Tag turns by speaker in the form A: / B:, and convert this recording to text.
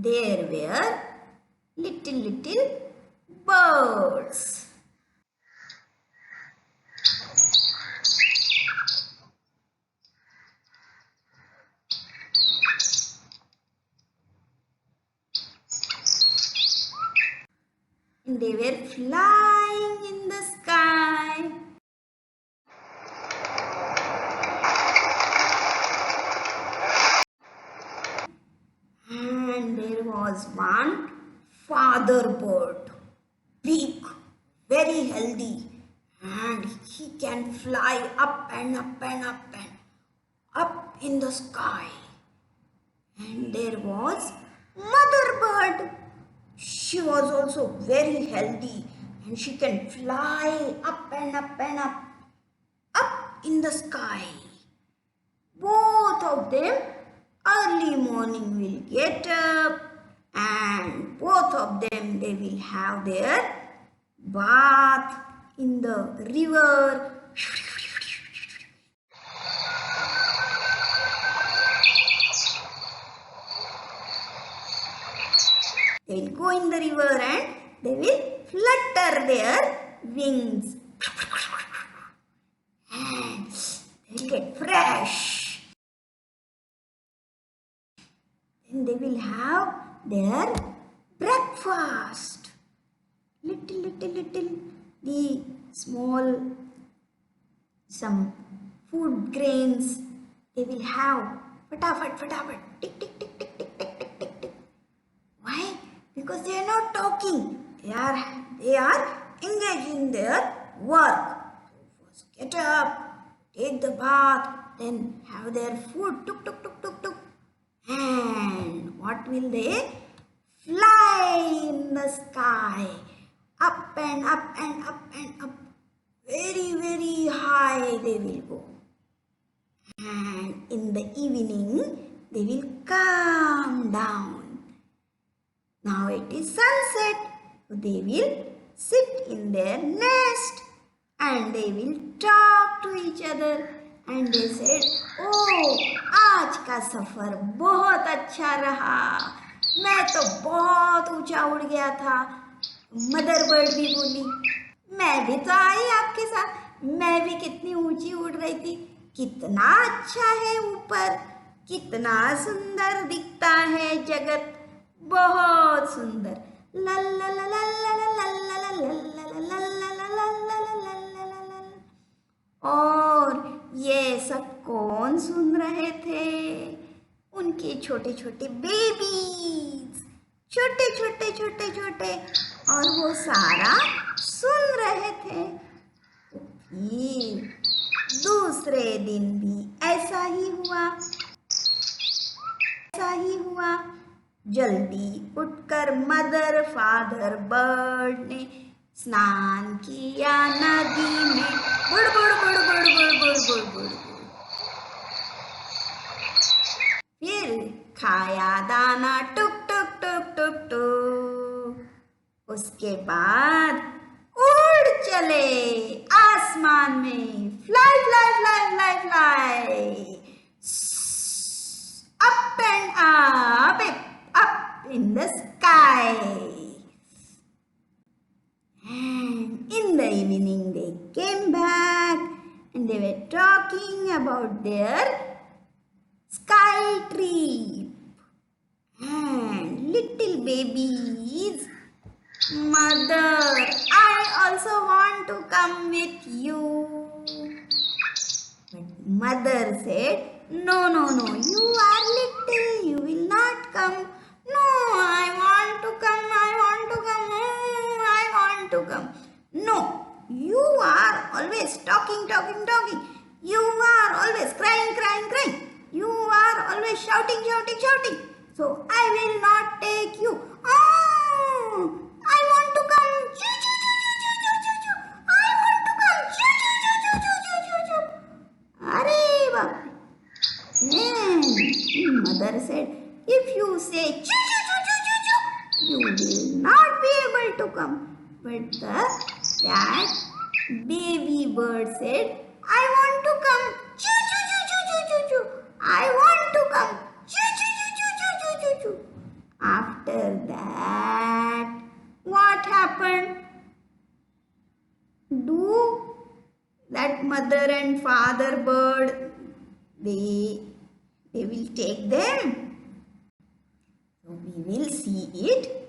A: there were little birds. And they were flying in the sky. And there was one father bird, big, very healthy, and he can fly up and up and up and up in the sky. And there was mother bird. She was also very healthy and she can fly up and up and up in the sky. Both of them early morning will get up and both of them they will have their bath in the river. They will go in the river and they will flutter their wings. And they will get fresh. Then they will have their breakfast. Little, the small, some food grains. They will have fatafat, tick, tick, tick, tick, tick, tick, tick, tick, tick. Why? Because they are not talking. They are engaged in their work. So first get up, take the bath, then have their food. Tuk, tuk, tuk, tuk, tuk. And what will they? Fly in the sky. Up and up and up and up. Very, very high they will go. And in the evening, they will come down. Now it is sunset. They will sit in their nest and they will talk to each other. And they said, "Oh, आज का सफर बहुत अच्छा रहा. मैं तो बहुत ऊंचा उड़ गया था." मदर बर्ड भी बोली, "मैं भी तो आई आपके साथ. मैं भी कितनी ऊंची उड़ रही थी. कितना अच्छा है ऊपर. कितना सुंदर दिखता है जगत. बहुत सुंदर. ला ला ला ला ला ला ला ला ला ला ला ला." और ये सब कौन सुन रहे थे? उनके छोटे छोटे बेबीज, छोटे छोटे छोटे छोटे, और वो सारा सुन रहे थे. फिर दूसरे दिन भी ऐसा ही हुआ. जल्दी उठकर मदर फादर बर्ड ने स्नान किया नदी में. बुड़ बुड़ बुड़ बुड़ बुड़ बुड़ बुड़ बुड़. फिर खाया दाना टुक टुक टुक टुक टुक. उसके बाद उड़ चले आसमान में. Fly fly fly fly fly. Up and up in the sky. And in the evening they came back and they were talking about their sky trip. And little babies, "Mother, I also want to come with you." But mother said, "No, you are little, you will not come." "No, I want to come, I want to come, I want to come." "No, you are always talking. You are always crying. You are always shouting. So I will not take you." "Oh, I want to come. I want to come. Arey baap. And mother said, "If you say choo choo choo choo choo choo, you will not be able to come." But that baby bird said, "I want to come. Choo choo choo choo choo choo choo. I want to come. Choo choo choo choo choo choo choo." After that mother and father bird, they will take them. So we will see it